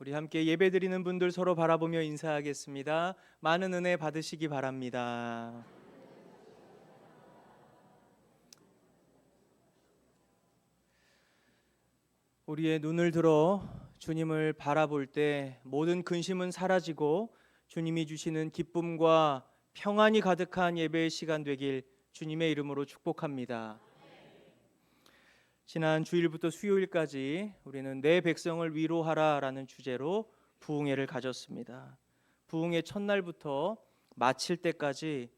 우리 함께 예배드리는 분들 서로 바라보며 인사하겠습니다. 많은 은혜 받으시기 바랍니다. 우리의 눈을 들어 주님을 바라볼 때 모든 근심은 사라지고 주님이 주시는 기쁨과 평안이 가득한 예배의 시간 되길 주님의 이름으로 축복합니다. 지난 주일부터 수요일까지 우리는 내 백성을 위로하라라는 주제로 부흥회를 가졌습니다. 부흥회 첫날부터 마칠 때까지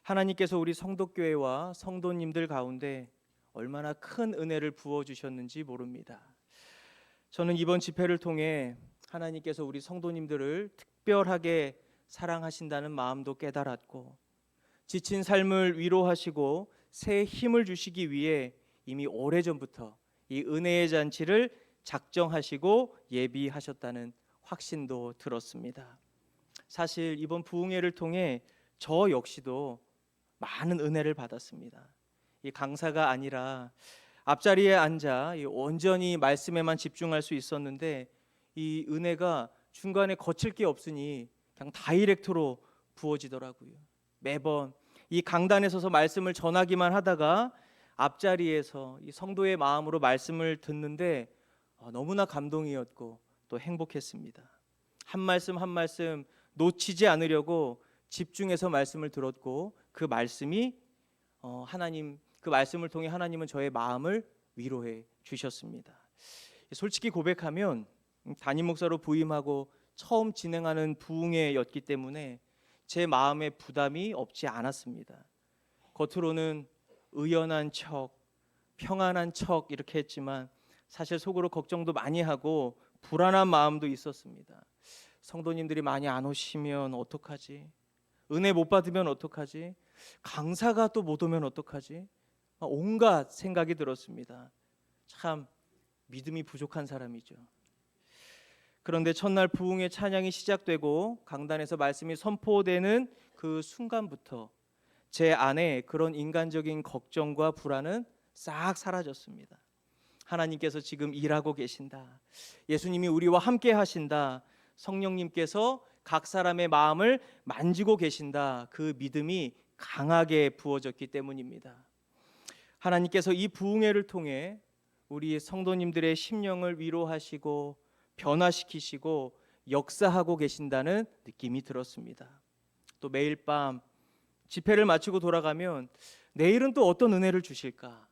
하나님께서 우리 성도교회와 성도님들 가운데 얼마나 큰 은혜를 부어주셨는지 모릅니다. 저는 이번 집회를 통해 하나님께서 우리 성도님들을 특별하게 사랑하신다는 마음도 깨달았고, 지친 삶을 위로하시고 새 힘을 주시기 위해 이미 오래전부터 이 은혜의 잔치를 작정하시고 예비하셨다는 확신도 들었습니다. 사실 이번 부흥회를 통해 저 역시도 많은 은혜를 받았습니다. 이 강사가 아니라 앞자리에 앉아 온전히 말씀에만 집중할 수 있었는데, 이 은혜가 중간에 거칠 게 없으니 그냥 다이렉트로 부어지더라고요. 매번 이 강단에 서서 말씀을 전하기만 하다가 앞자리에서 이 성도의 마음으로 말씀을 듣는데 너무나 감동이었고 또 행복했습니다. 한 말씀 한 말씀 놓치지 않으려고 집중해서 말씀을 들었고, 그 말씀이 그 말씀을 통해 하나님은 저의 마음을 위로해 주셨습니다. 솔직히 고백하면 담임 목사로 부임하고 처음 진행하는 부흥회였기 때문에 제 마음에 부담이 없지 않았습니다. 겉으로는 의연한 척, 평안한 척 이렇게 했지만 사실 속으로 걱정도 많이 하고 불안한 마음도 있었습니다. 성도님들이 많이 안 오시면 어떡하지? 은혜 못 받으면 어떡하지? 강사가 또 못 오면 어떡하지? 온갖 생각이 들었습니다. 참 믿음이 부족한 사람이죠. 그런데 첫날 부흥의 찬양이 시작되고 강단에서 말씀이 선포되는 그 순간부터 제 안에 그런 인간적인 걱정과 불안은 싹 사라졌습니다. 하나님께서 지금 일하고 계신다. 예수님이 우리와 함께 하신다. 성령님께서 각 사람의 마음을 만지고 계신다. 그 믿음이 강하게 부어졌기 때문입니다. 하나님께서 이 부흥회를 통해 우리 성도님들의 심령을 위로하시고 변화시키시고 역사하고 계신다는 느낌이 들었습니다. 또 매일 밤 집회를 마치고 돌아가면 내일은 또 어떤 은혜를 주실까?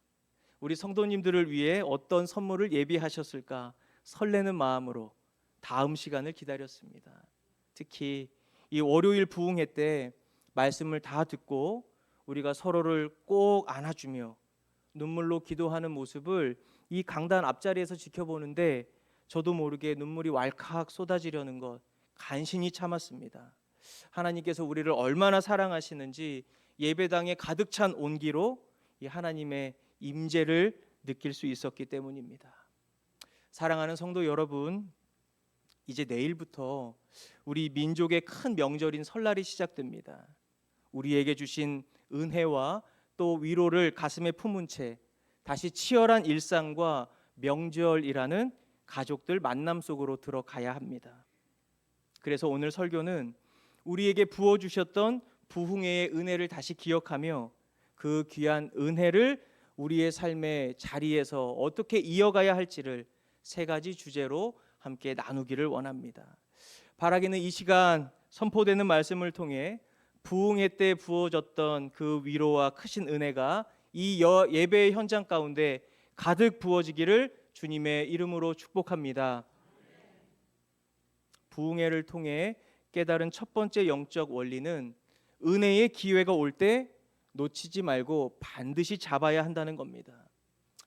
우리 성도님들을 위해 어떤 선물을 예비하셨을까? 설레는 마음으로 다음 시간을 기다렸습니다. 특히 이 월요일 부흥회 때 말씀을 다 듣고 우리가 서로를 꼭 안아주며 눈물로 기도하는 모습을 이 강단 앞자리에서 지켜보는데 저도 모르게 눈물이 왈칵 쏟아지려는 것 간신히 참았습니다. 하나님께서 우리를 얼마나 사랑하시는지 예배당에 가득 찬 온기로 이 하나님의 임재를 느낄 수 있었기 때문입니다. 사랑하는 성도 여러분, 이제 내일부터 우리 민족의 큰 명절인 설날이 시작됩니다. 우리에게 주신 은혜와 또 위로를 가슴에 품은 채 다시 치열한 일상과 명절이라는 가족들 만남 속으로 들어가야 합니다. 그래서 오늘 설교는 우리에게 부어주셨던 부흥회의 은혜를 다시 기억하며 그 귀한 은혜를 우리의 삶의 자리에서 어떻게 이어가야 할지를 세 가지 주제로 함께 나누기를 원합니다. 바라기는 이 시간 선포되는 말씀을 통해 부흥회 때 부어졌던 그 위로와 크신 은혜가 이 예배의 현장 가운데 가득 부어지기를 주님의 이름으로 축복합니다. 부흥회를 통해 깨달은 첫 번째 영적 원리는 은혜의 기회가 올 때 놓치지 말고 반드시 잡아야 한다는 겁니다.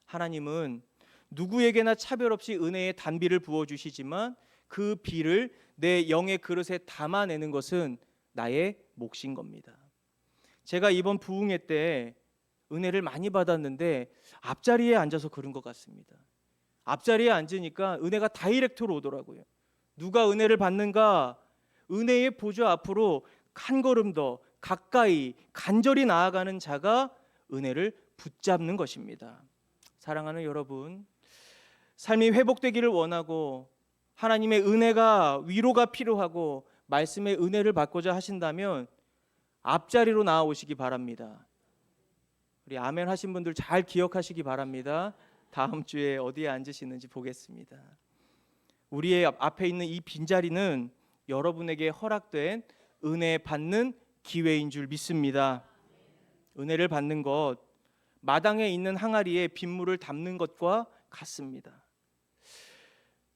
하나님은 누구에게나 차별 없이 은혜의 단비를 부어주시지만 그 비를 내 영의 그릇에 담아내는 것은 나의 몫인 겁니다. 제가 이번 부흥회 때 은혜를 많이 받았는데 앞자리에 앉아서 그런 것 같습니다. 앞자리에 앉으니까 은혜가 다이렉트로 오더라고요. 누가 은혜를 받는가? 은혜의 보좌 앞으로 한 걸음 더 가까이 간절히 나아가는 자가 은혜를 붙잡는 것입니다. 사랑하는 여러분, 삶이 회복되기를 원하고 하나님의 은혜가 위로가 필요하고 말씀의 은혜를 받고자 하신다면 앞자리로 나아오시기 바랍니다. 우리 아멘 하신 분들 잘 기억하시기 바랍니다. 다음 주에 어디에 앉으시는지 보겠습니다. 우리의 앞에 있는 이 빈자리는 여러분에게 허락된 은혜 받는 기회인 줄 믿습니다. 은혜를 받는 것, 마당에 있는 항아리에 빗물을 담는 것과 같습니다.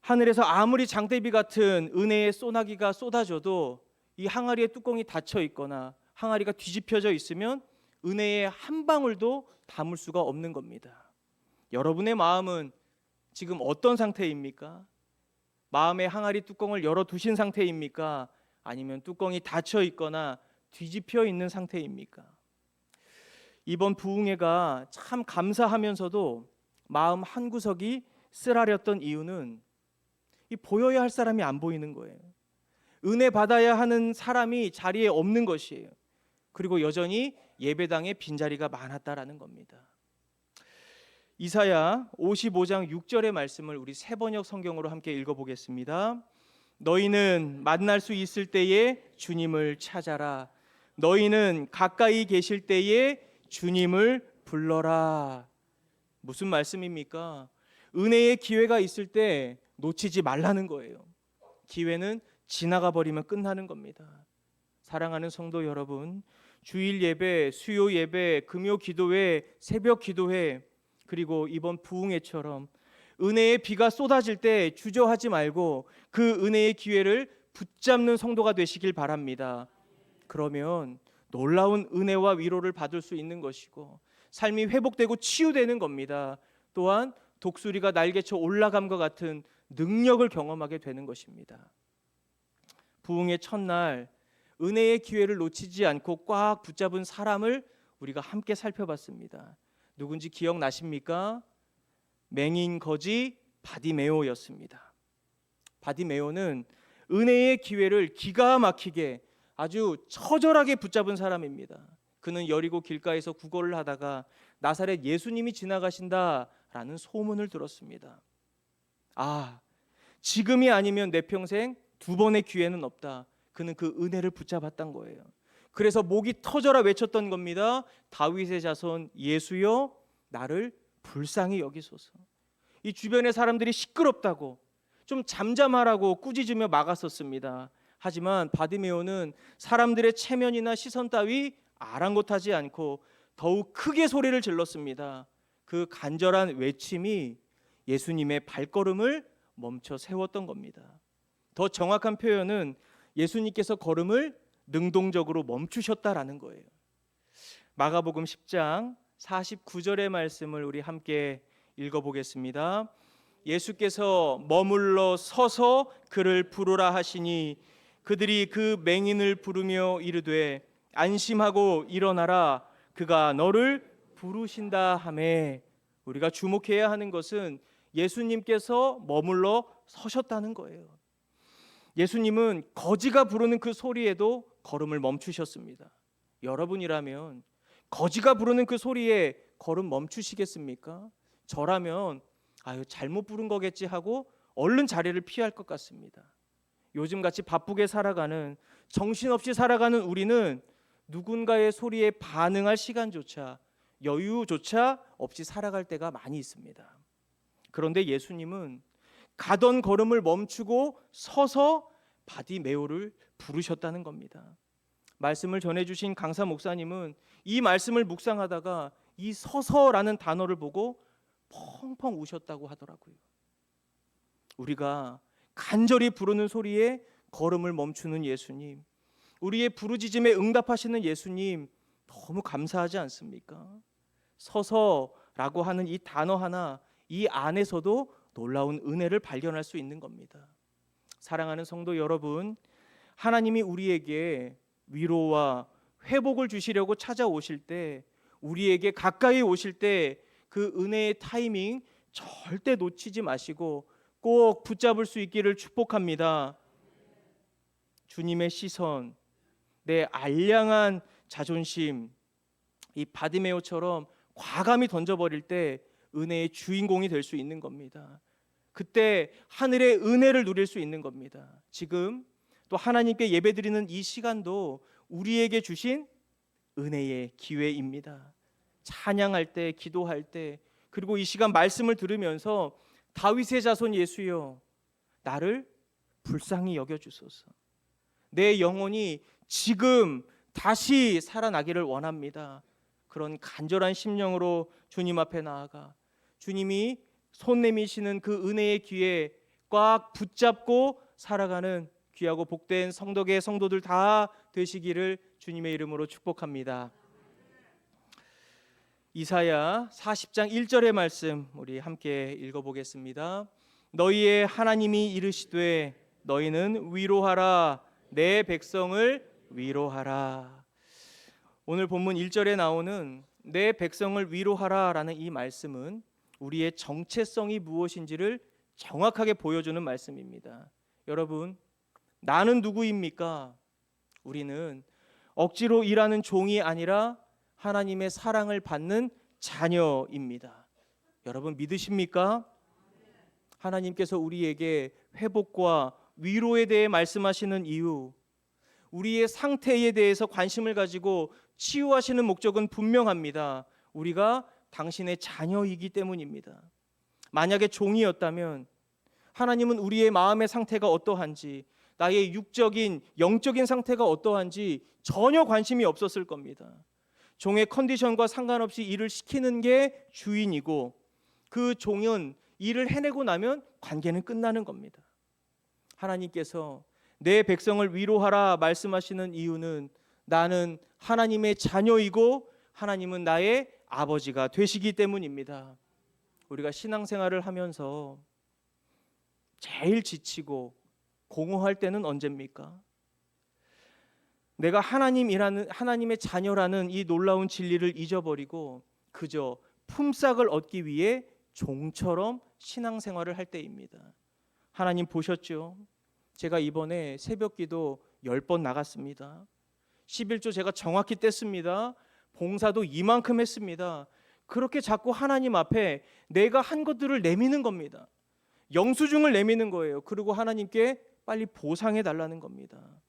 하늘에서 아무리 장대비 같은 은혜의 소나기가 쏟아져도 이 항아리의 뚜껑이 닫혀 있거나 항아리가 뒤집혀져 있으면 은혜의 한 방울도 담을 수가 없는 겁니다. 여러분의 마음은 지금 어떤 상태입니까? 마음의 항아리 뚜껑을 열어두신 상태입니까? 아니면 뚜껑이 닫혀 있거나 뒤집혀 있는 상태입니까? 이번 부흥회가 참 감사하면서도 마음 한구석이 쓰라렸던 이유는 이 보여야 할 사람이 안 보이는 거예요. 은혜 받아야 하는 사람이 자리에 없는 것이에요. 그리고 여전히 예배당에 빈자리가 많았다라는 겁니다. 이사야 55장 6절의 말씀을 우리 새번역 성경으로 함께 읽어보겠습니다. 너희는 만날 수 있을 때에 주님을 찾아라. 너희는 가까이 계실 때에 주님을 불러라. 무슨 말씀입니까? 은혜의 기회가 있을 때 놓치지 말라는 거예요. 기회는 지나가 버리면 끝나는 겁니다. 사랑하는 성도 여러분, 주일 예배, 수요 예배, 금요 기도회, 새벽 기도회, 그리고 이번 부흥회처럼 은혜의 비가 쏟아질 때 주저하지 말고 그 은혜의 기회를 붙잡는 성도가 되시길 바랍니다. 그러면 놀라운 은혜와 위로를 받을 수 있는 것이고 삶이 회복되고 치유되는 겁니다. 또한 독수리가 날개쳐 올라감과 같은 능력을 경험하게 되는 것입니다. 부흥의 첫날 은혜의 기회를 놓치지 않고 꽉 붙잡은 사람을 우리가 함께 살펴봤습니다. 누군지 기억나십니까? 맹인 거지 바디메오였습니다. 바디메오는 은혜의 기회를 기가 막히게 아주 처절하게 붙잡은 사람입니다. 그는 여리고 길가에서 구걸을 하다가 나사렛 예수님이 지나가신다라는 소문을 들었습니다. 아, 지금이 아니면 내 평생 두 번의 기회는 없다. 그는 그 은혜를 붙잡았던 거예요. 그래서 목이 터져라 외쳤던 겁니다. 다윗의 자손 예수여 나를 불쌍히 여기소서. 이 주변의 사람들이 시끄럽다고 좀 잠잠하라고 꾸짖으며 막았었습니다. 하지만 바디메오는 사람들의 체면이나 시선 따위 아랑곳하지 않고 더욱 크게 소리를 질렀습니다. 그 간절한 외침이 예수님의 발걸음을 멈춰 세웠던 겁니다. 더 정확한 표현은 예수님께서 걸음을 능동적으로 멈추셨다라는 거예요. 마가복음 10장 49절의 말씀을 우리 함께 읽어보겠습니다. 예수께서 머물러 서서 그를 부르라 하시니 그들이 그 맹인을 부르며 이르되 안심하고 일어나라 그가 너를 부르신다 하매. 우리가 주목해야 하는 것은 예수님께서 머물러 서셨다는 거예요. 예수님은 거지가 부르는 그 소리에도 걸음을 멈추셨습니다. 여러분이라면 거지가 부르는 그 소리에 걸음 멈추시겠습니까? 저라면 아유 잘못 부른 거겠지 하고 얼른 자리를 피할 것 같습니다. 요즘같이 바쁘게 살아가는 정신없이 살아가는 우리는 누군가의 소리에 반응할 시간조차 여유조차 없이 살아갈 때가 많이 있습니다. 그런데 예수님은 가던 걸음을 멈추고 서서 바디메오를 부르셨다는 겁니다. 말씀을 전해주신 강사 목사님은 이 말씀을 묵상하다가 이 서서라는 단어를 보고 펑펑 우셨다고 하더라고요. 우리가 간절히 부르는 소리에 걸음을 멈추는 예수님, 우리의 부르짖음에 응답하시는 예수님 너무 감사하지 않습니까? 서서라고 하는 이 단어 하나, 이 안에서도 놀라운 은혜를 발견할 수 있는 겁니다. 사랑하는 성도 여러분, 하나님이 우리에게 위로와 회복을 주시려고 찾아오실 때, 우리에게 가까이 오실 때 그 은혜의 타이밍 절대 놓치지 마시고 꼭 붙잡을 수 있기를 축복합니다. 주님의 시선, 내 알량한 자존심, 이 바디메오처럼 과감히 던져버릴 때 은혜의 주인공이 될 수 있는 겁니다. 그때 하늘의 은혜를 누릴 수 있는 겁니다. 지금 또 하나님께 예배드리는 이 시간도 우리에게 주신 은혜의 기회입니다. 찬양할 때, 기도할 때, 그리고 이 시간 말씀을 들으면서 다윗의 자손 예수여, 나를 불쌍히 여겨주소서. 내 영혼이 지금 다시 살아나기를 원합니다. 그런 간절한 심령으로 주님 앞에 나아가 주님이 손 내미시는 그 은혜의 기회에 꽉 붙잡고 살아가는 귀하고 복된 성덕의 성도들 다 되시기를 주님의 이름으로 축복합니다. 이사야 40장 1절의 말씀 우리 함께 읽어보겠습니다. 너희의 하나님이 이르시되 너희는 위로하라, 내 백성을 위로하라. 오늘 본문 1절에 나오는 내 백성을 위로하라 라는 이 말씀은 우리의 정체성이 무엇인지를 정확하게 보여주는 말씀입니다. 여러분, 나는 누구입니까? 우리는 억지로 일하는 종이 아니라 하나님의 사랑을 받는 자녀입니다. 여러분 믿으십니까? 하나님께서 우리에게 회복과 위로에 대해 말씀하시는 이유, 우리의 상태에 대해서 관심을 가지고 치유하시는 목적은 분명합니다. 우리가 당신의 자녀이기 때문입니다. 만약에 종이었다면 하나님은 우리의 마음의 상태가 어떠한지, 나의 육적인 영적인 상태가 어떠한지 전혀 관심이 없었을 겁니다. 종의 컨디션과 상관없이 일을 시키는 게 주인이고 그 종은 일을 해내고 나면 관계는 끝나는 겁니다. 하나님께서 내 백성을 위로하라 말씀하시는 이유는 나는 하나님의 자녀이고 하나님은 나의 아버지가 되시기 때문입니다. 우리가 신앙생활을 하면서 제일 지치고 공허할 때는 언제입니까? 내가 하나님의 자녀라는 이 놀라운 진리를 잊어버리고 그저 품삯을 얻기 위해 종처럼 신앙생활을 할 때입니다. 하나님 보셨죠? 제가 이번에 새벽기도 10번 나갔습니다. 11조 제가 정확히 뗐습니다. 봉사도 이만큼 했습니다. 그렇게 자꾸 하나님 앞에 내가 한 것들을 내미는 겁니다. 영수증을 내미는 거예요. 그리고 하나님께 빨리 보상해 달라는 겁니다.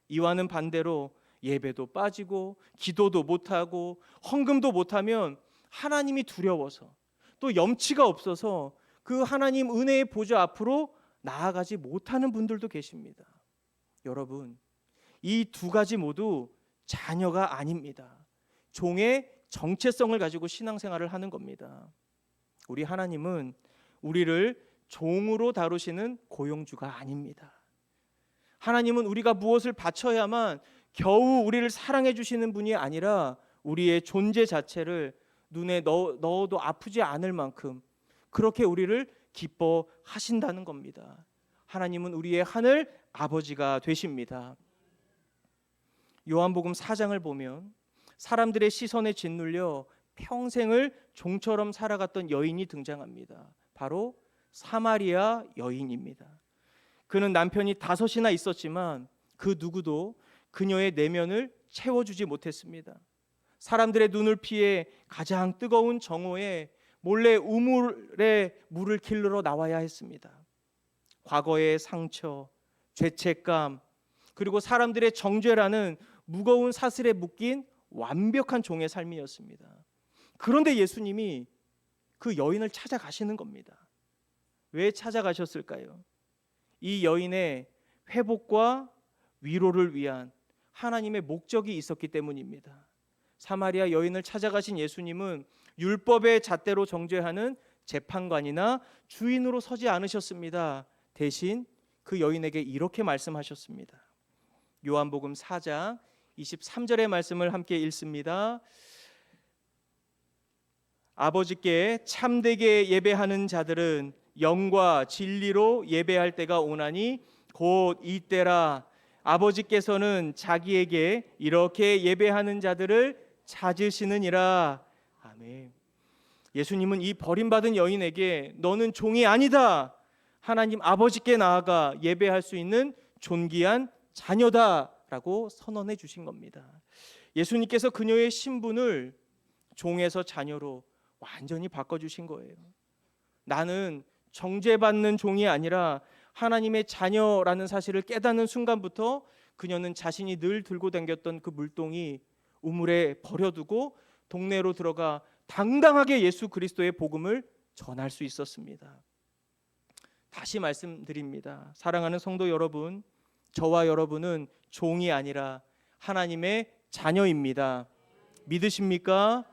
이와는 반대로 예배도 빠지고 기도도 못하고 헌금도 못하면 하나님이 두려워서 또 염치가 없어서 그 하나님 은혜의 보좌 앞으로 나아가지 못하는 분들도 계십니다. 여러분, 이 두 가지 모두 자녀가 아닙니다. 종의 정체성을 가지고 신앙생활을 하는 겁니다. 우리 하나님은 우리를 종으로 다루시는 고용주가 아닙니다. 하나님은 우리가 무엇을 바쳐야만 겨우 우리를 사랑해 주시는 분이 아니라 우리의 존재 자체를 눈에 넣어도 아프지 않을 만큼 그렇게 우리를 기뻐하신다는 겁니다. 하나님은 우리의 하늘 아버지가 되십니다. 요한복음 4장을 보면 사람들의 시선에 짓눌려 평생을 종처럼 살아갔던 여인이 등장합니다. 바로 사마리아 여인입니다. 그는 남편이 5이나 있었지만 그 누구도 그녀의 내면을 채워주지 못했습니다. 사람들의 눈을 피해 가장 뜨거운 정오에 몰래 우물에 물을 길르러 나와야 했습니다. 과거의 상처, 죄책감, 그리고 사람들의 정죄라는 무거운 사슬에 묶인 완벽한 종의 삶이었습니다. 그런데 예수님이 그 여인을 찾아가시는 겁니다. 왜 찾아가셨을까요? 이 여인의 회복과 위로를 위한 하나님의 목적이 있었기 때문입니다. 사마리아 여인을 찾아가신 예수님은 율법의 잣대로 정죄하는 재판관이나 주인으로 서지 않으셨습니다. 대신 그 여인에게 이렇게 말씀하셨습니다. 요한복음 4장 23절의 말씀을 함께 읽습니다. 아버지께 참되게 예배하는 자들은 영과 진리로 예배할 때가 오나니 곧 이때라. 아버지께서는 자기에게 이렇게 예배하는 자들을 찾으시느니라. 아멘. 예수님은 이 버림받은 여인에게 너는 종이 아니다, 하나님 아버지께 나아가 예배할 수 있는 존귀한 자녀다라고 선언해 주신 겁니다. 예수님께서 그녀의 신분을 종에서 자녀로 완전히 바꿔주신 거예요. 나는 정죄받는 종이 아니라 하나님의 자녀라는 사실을 깨닫는 순간부터 그녀는 자신이 늘 들고 다녔던 그 물동이 우물에 버려두고 동네로 들어가 당당하게 예수 그리스도의 복음을 전할 수 있었습니다. 다시 말씀드립니다. 사랑하는 성도 여러분, 저와 여러분은 종이 아니라 하나님의 자녀입니다. 믿으십니까?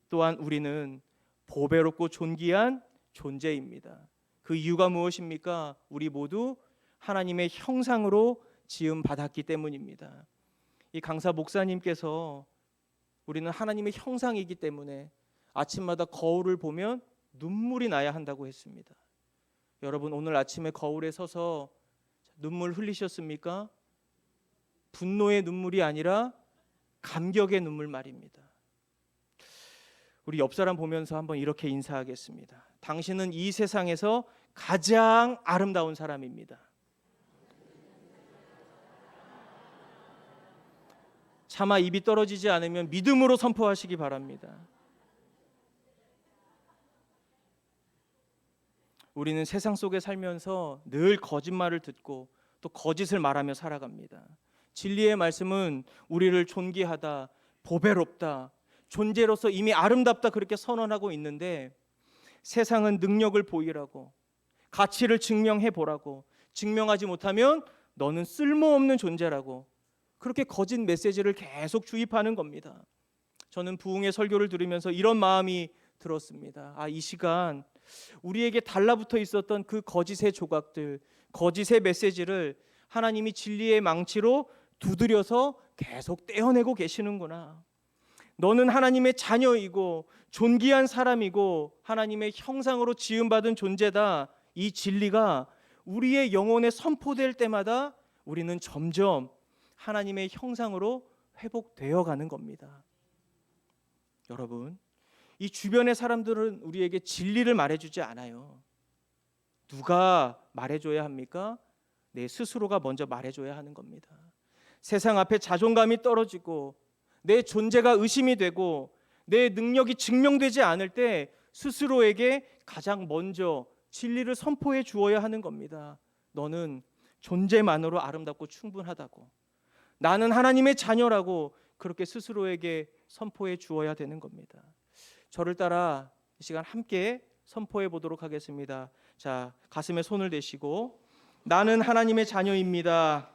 또한 우리는 보배롭고 존귀한 존재입니다. 그 이유가 무엇입니까? 우리 모두 하나님의 형상으로 지음 받았기 때문입니다. 이 강사 목사님께서 우리는 하나님의 형상이기 때문에 아침마다 거울을 보면 눈물이 나야 한다고 했습니다. 여러분, 오늘 아침에 거울에 서서 눈물 흘리셨습니까? 분노의 눈물이 아니라 감격의 눈물 말입니다. 우리 옆 사람 보면서 한번 이렇게 인사하겠습니다. 당신은 이 세상에서 가장 아름다운 사람입니다. 차마 입이 떨어지지 않으면 믿음으로 선포하시기 바랍니다. 우리는 세상 속에 살면서 늘 거짓말을 듣고 또 거짓을 말하며 살아갑니다. 진리의 말씀은 우리를 존귀하다, 보배롭다, 존재로서 이미 아름답다 그렇게 선언하고 있는데 세상은 능력을 보이라고, 가치를 증명해 보라고, 증명하지 못하면 너는 쓸모없는 존재라고 그렇게 거짓 메시지를 계속 주입하는 겁니다. 저는 부흥의 설교를 들으면서 이런 마음이 들었습니다. 이 시간 우리에게 달라붙어 있었던 그 거짓의 조각들, 거짓의 메시지를 하나님이 진리의 망치로 두드려서 계속 떼어내고 계시는구나. 너는 하나님의 자녀이고 존귀한 사람이고 하나님의 형상으로 지음받은 존재다. 이 진리가 우리의 영혼에 선포될 때마다 우리는 점점 하나님의 형상으로 회복되어 가는 겁니다. 여러분, 이 주변의 사람들은 우리에게 진리를 말해주지 않아요. 누가 말해줘야 합니까? 내 스스로가 먼저 말해줘야 하는 겁니다. 세상 앞에 자존감이 떨어지고 내 존재가 의심이 되고 내 능력이 증명되지 않을 때 스스로에게 가장 먼저 진리를 선포해 주어야 하는 겁니다. 너는 존재만으로 아름답고 충분하다고, 나는 하나님의 자녀라고 그렇게 스스로에게 선포해 주어야 되는 겁니다. 저를 따라 이 시간 함께 선포해 보도록 하겠습니다. 자, 가슴에 손을 대시고 나는 하나님의 자녀입니다.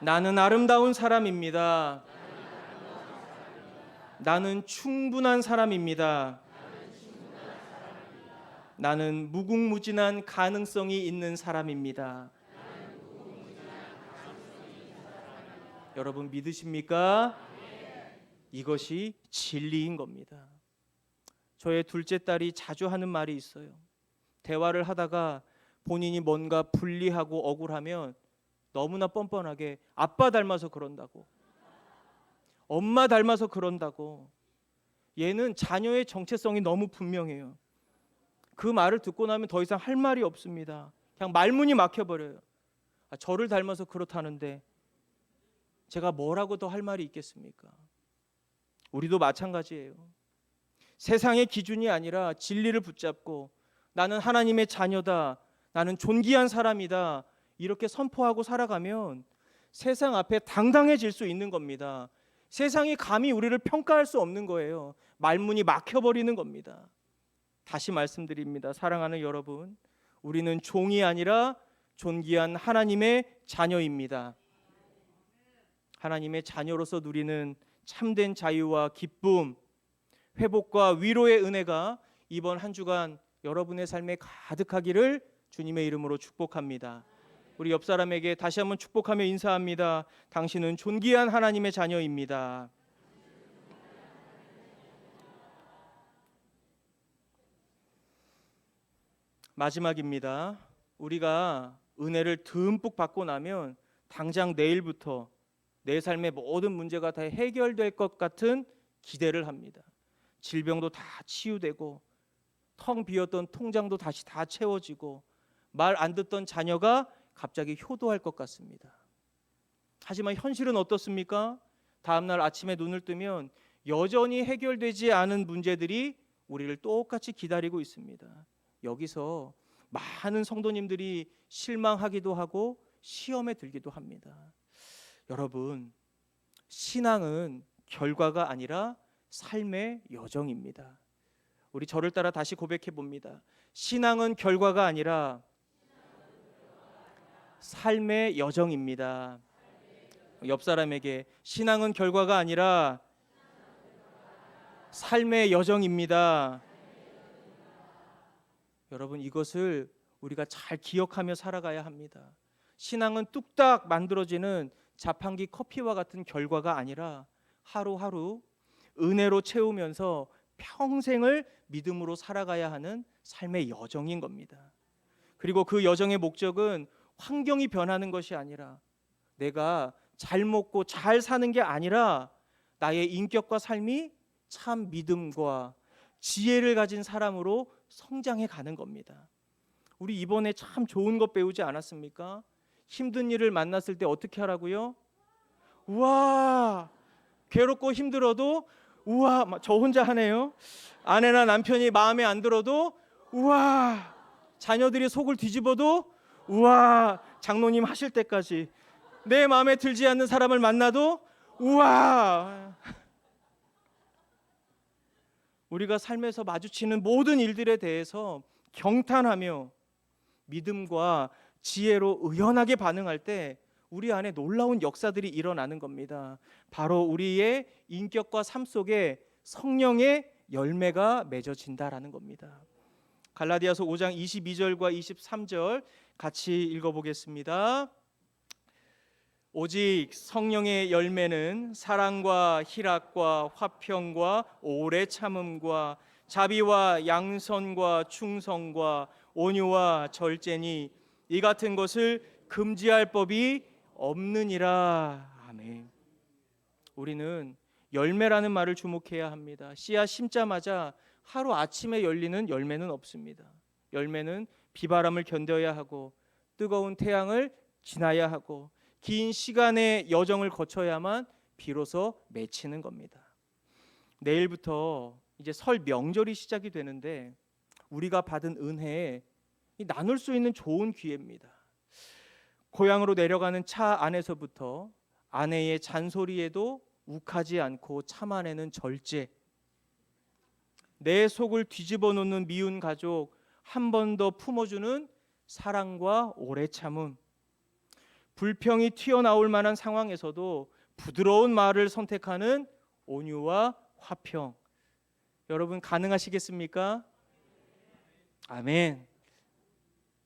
나는 아름다운 사람입니다. 나는 충분한 사람입니다. 나는 무궁무진한 가능성이 있는 사람입니다. 여러분 믿으십니까? 이것이 진리인 겁니다. 저의 둘째 딸이 자주 하는 말이 있어요. 대화를 하다가 본인이 뭔가 불리하고 억울하면 너무나 뻔뻔하게 아빠 닮아서 그런다고, 엄마 닮아서 그런다고. 얘는 자녀의 정체성이 너무 분명해요. 그 말을 듣고 나면 더 이상 할 말이 없습니다. 그냥 말문이 막혀버려요. 저를 닮아서 그렇다는데 제가 뭐라고 더 할 말이 있겠습니까? 우리도 마찬가지예요. 세상의 기준이 아니라 진리를 붙잡고 나는 하나님의 자녀다, 나는 존귀한 사람이다 이렇게 선포하고 살아가면 세상 앞에 당당해질 수 있는 겁니다. 세상이 감히 우리를 평가할 수 없는 거예요. 말문이 막혀버리는 겁니다. 다시 말씀드립니다. 사랑하는 여러분, 우리는 종이 아니라 존귀한 하나님의 자녀입니다. 하나님의 자녀로서 누리는 참된 자유와 기쁨, 회복과 위로의 은혜가 이번 한 주간 여러분의 삶에 가득하기를 주님의 이름으로 축복합니다. 우리 옆 사람에게 다시 한번 축복하며 인사합니다. 당신은 존귀한 하나님의 자녀입니다. 마지막입니다. 우리가 은혜를 듬뿍 받고 나면 당장 내일부터 내 삶의 모든 문제가 다 해결될 것 같은 기대를 합니다. 질병도 다 치유되고 텅 비었던 통장도 다시 다 채워지고 말 안 듣던 자녀가 갑자기 효도할 것 같습니다. 하지만 현실은 어떻습니까? 다음 날 아침에 눈을 뜨면 여전히 해결되지 않은 문제들이 우리를 똑같이 기다리고 있습니다. 여기서 많은 성도님들이 실망하기도 하고 시험에 들기도 합니다. 여러분, 신앙은 결과가 아니라 삶의 여정입니다. 우리 저를 따라 다시 고백해 봅니다. 신앙은 결과가 아니라 삶의 여정입니다. 옆 사람에게 신앙은 결과가 아니라 삶의 여정입니다. 여러분, 이것을 우리가 잘 기억하며 살아가야 합니다. 신앙은 뚝딱 만들어지는 자판기 커피와 같은 결과가 아니라 하루하루 은혜로 채우면서 평생을 믿음으로 살아가야 하는 삶의 여정인 겁니다. 그리고 그 여정의 목적은 환경이 변하는 것이 아니라 내가 잘 먹고 잘 사는 게 아니라 나의 인격과 삶이 참 믿음과 지혜를 가진 사람으로 성장해 가는 겁니다. 우리 이번에 참 좋은 것 배우지 않았습니까? 힘든 일을 만났을 때 어떻게 하라고요? 우와, 괴롭고 힘들어도 우와, 저 혼자 하네요. 아내나 남편이 마음에 안 들어도 우와, 자녀들이 속을 뒤집어도 우와, 장로님 하실 때까지 내 마음에 들지 않는 사람을 만나도 우와. 우리가 삶에서 마주치는 모든 일들에 대해서 경탄하며 믿음과 지혜로 의연하게 반응할 때 우리 안에 놀라운 역사들이 일어나는 겁니다. 바로 우리의 인격과 삶 속에 성령의 열매가 맺어진다라는 겁니다. 갈라디아서 5장 22절과 23절 같이 읽어보겠습니다. 오직 성령의 열매는 사랑과 희락과 화평과 오래 참음과 자비와 양선과 충성과 온유와 절제니 이 같은 것을 금지할 법이 없느니라. 아멘. 우리는 열매라는 말을 주목해야 합니다. 씨앗 심자마자 하루 아침에 열리는 열매는 없습니다. 열매는 비바람을 견뎌야 하고 뜨거운 태양을 지나야 하고 긴 시간의 여정을 거쳐야만 비로소 맺히는 겁니다. 내일부터 이제 설 명절이 시작이 되는데 우리가 받은 은혜에 나눌 수 있는 좋은 기회입니다. 고향으로 내려가는 차 안에서부터 아내의 잔소리에도 욱하지 않고 참아내는 절제, 내 속을 뒤집어 놓는 미운 가족 한 번 더 품어주는 사랑과 오래 참음, 불평이 튀어나올 만한 상황에서도 부드러운 말을 선택하는 온유와 화평. 여러분 가능하시겠습니까? 아멘.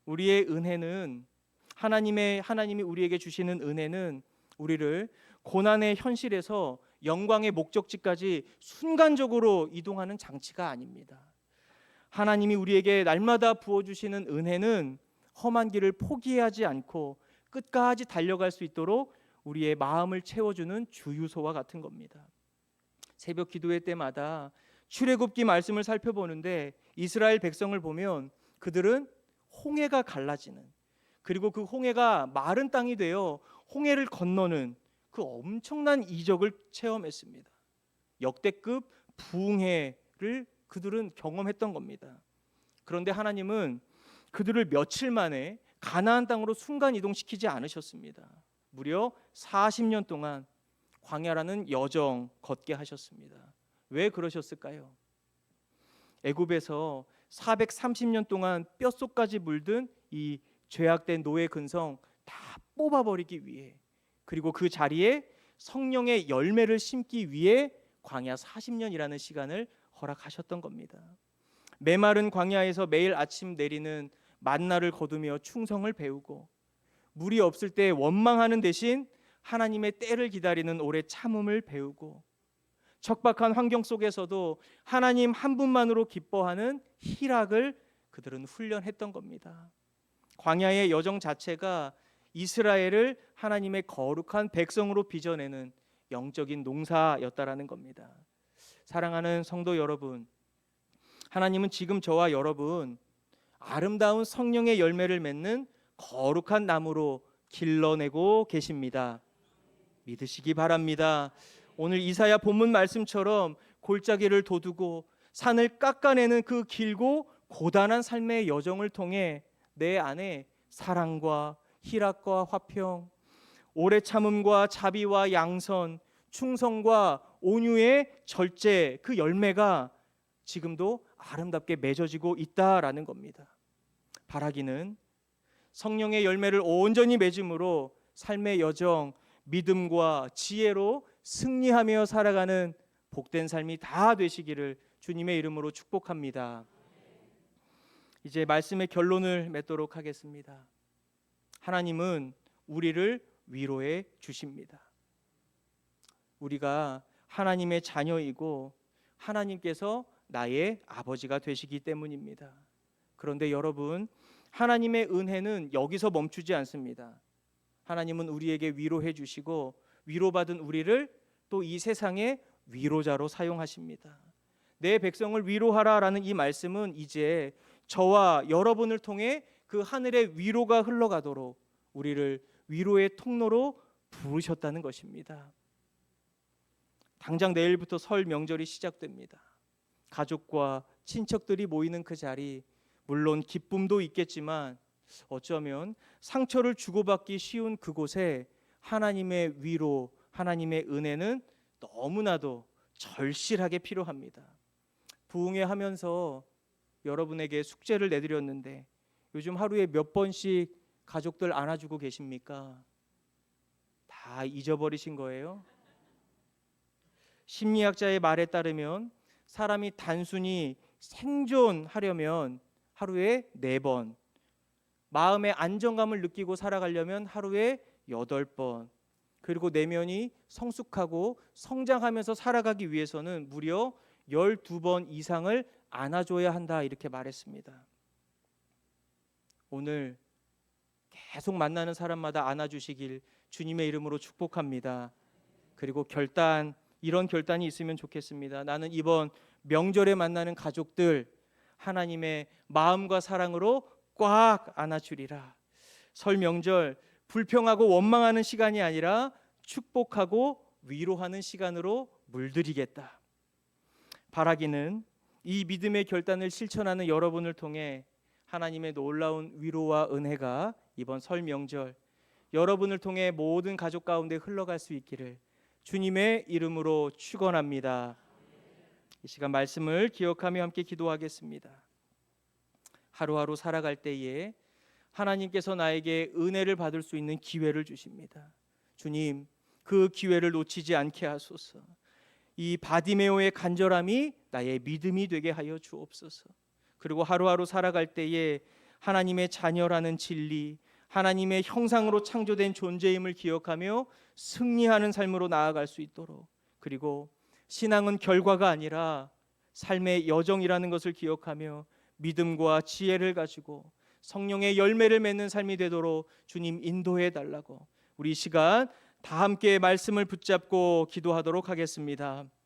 우리의 은혜는 하나님이 우리에게 주시는 은혜는 우리를 고난의 현실에서 영광의 목적지까지 순간적으로 이동하는 장치가 아닙니다. 하나님이 우리에게 날마다 부어주시는 은혜는 험한 길을 포기하지 않고 끝까지 달려갈 수 있도록 우리의 마음을 채워주는 주유소와 같은 겁니다. 새벽 기도회 때마다 출애굽기 말씀을 살펴보는데 이스라엘 백성을 보면 그들은 홍해가 갈라지는, 그리고 그 홍해가 마른 땅이 되어 홍해를 건너는 그 엄청난 이적을 체험했습니다. 역대급 부흥회를 그들은 경험했던 겁니다. 그런데 하나님은 그들을 며칠 만에 가나안 땅으로 순간 이동시키지 않으셨습니다. 무려 40년 동안 광야라는 여정 걷게 하셨습니다. 왜 그러셨을까요? 애굽에서 430년 동안 뼛속까지 물든 이 죄악된 노예 근성 다 뽑아버리기 위해, 그리고 그 자리에 성령의 열매를 심기 위해 광야 40년이라는 시간을 허락하셨던 겁니다. 메마른 광야에서 매일 아침 내리는 만나를 거두며 충성을 배우고, 물이 없을 때 원망하는 대신 하나님의 때를 기다리는 오래 참음을 배우고, 척박한 환경 속에서도 하나님 한 분만으로 기뻐하는 희락을 그들은 훈련했던 겁니다. 광야의 여정 자체가 이스라엘을 하나님의 거룩한 백성으로 빚어내는 영적인 농사였다라는 겁니다. 사랑하는 성도 여러분, 하나님은 지금 저와 여러분 아름다운 성령의 열매를 맺는 거룩한 나무로 길러내고 계십니다. 믿으시기 바랍니다. 오늘 이사야 본문 말씀처럼 골짜기를 도두고 산을 깎아내는 그 길고 고단한 삶의 여정을 통해 내 안에 사랑과 희락과 화평, 오래 참음과 자비와 양선, 충성과 온유의 절제, 그 열매가 지금도 아름답게 맺어지고 있다라는 겁니다. 바라기는 성령의 열매를 온전히 맺음으로 삶의 여정, 믿음과 지혜로 승리하며 살아가는 복된 삶이 다 되시기를 주님의 이름으로 축복합니다. 이제 말씀의 결론을 맺도록 하겠습니다. 하나님은 우리를 위로해 주십니다. 우리가 하나님의 자녀이고 하나님께서 나의 아버지가 되시기 때문입니다. 그런데 여러분, 하나님의 은혜는 여기서 멈추지 않습니다. 하나님은 우리에게 위로해 주시고 위로받은 우리를 또 이 세상의 위로자로 사용하십니다. 내 백성을 위로하라라는 이 말씀은 이제 저와 여러분을 통해 그 하늘의 위로가 흘러가도록 우리를 위로의 통로로 부르셨다는 것입니다. 당장 내일부터 설 명절이 시작됩니다. 가족과 친척들이 모이는 그 자리, 물론 기쁨도 있겠지만 어쩌면 상처를 주고받기 쉬운 그곳에 하나님의 위로, 하나님의 은혜는 너무나도 절실하게 필요합니다. 부흥회 하면서 여러분에게 숙제를 내드렸는데 요즘 하루에 몇 번씩 가족들 안아주고 계십니까? 다 잊어버리신 거예요? 심리학자의 말에 따르면 사람이 단순히 생존하려면 하루에 4번, 마음의 안정감을 느끼고 살아가려면 하루에 8번, 그리고 내면이 성숙하고 성장하면서 살아가기 위해서는 무려 12번 이상을 안아줘야 한다, 이렇게 말했습니다. 오늘 계속 만나는 사람마다 안아주시길 주님의 이름으로 축복합니다. 그리고 이런 결단이 있으면 좋겠습니다. 나는 이번 명절에 만나는 가족들 하나님의 마음과 사랑으로 꽉 안아주리라. 설 명절 불평하고 원망하는 시간이 아니라 축복하고 위로하는 시간으로 물들이겠다. 바라기는 이 믿음의 결단을 실천하는 여러분을 통해 하나님의 놀라운 위로와 은혜가 이번 설 명절 여러분을 통해 모든 가족 가운데 흘러갈 수 있기를 주님의 이름으로 축원합니다. 이 시간 말씀을 기억하며 함께 기도하겠습니다. 하루하루 살아갈 때에 하나님께서 나에게 은혜를 받을 수 있는 기회를 주십니다. 주님, 그 기회를 놓치지 않게 하소서. 이 바디메오의 간절함이 나의 믿음이 되게 하여 주옵소서. 그리고 하루하루 살아갈 때에 하나님의 자녀라는 진리, 하나님의 형상으로 창조된 존재임을 기억하며 승리하는 삶으로 나아갈 수 있도록, 그리고 신앙은 결과가 아니라 삶의 여정이라는 것을 기억하며 믿음과 지혜를 가지고 성령의 열매를 맺는 삶이 되도록 주님 인도해 달라고 우리 시간 다 함께 말씀을 붙잡고 기도하도록 하겠습니다.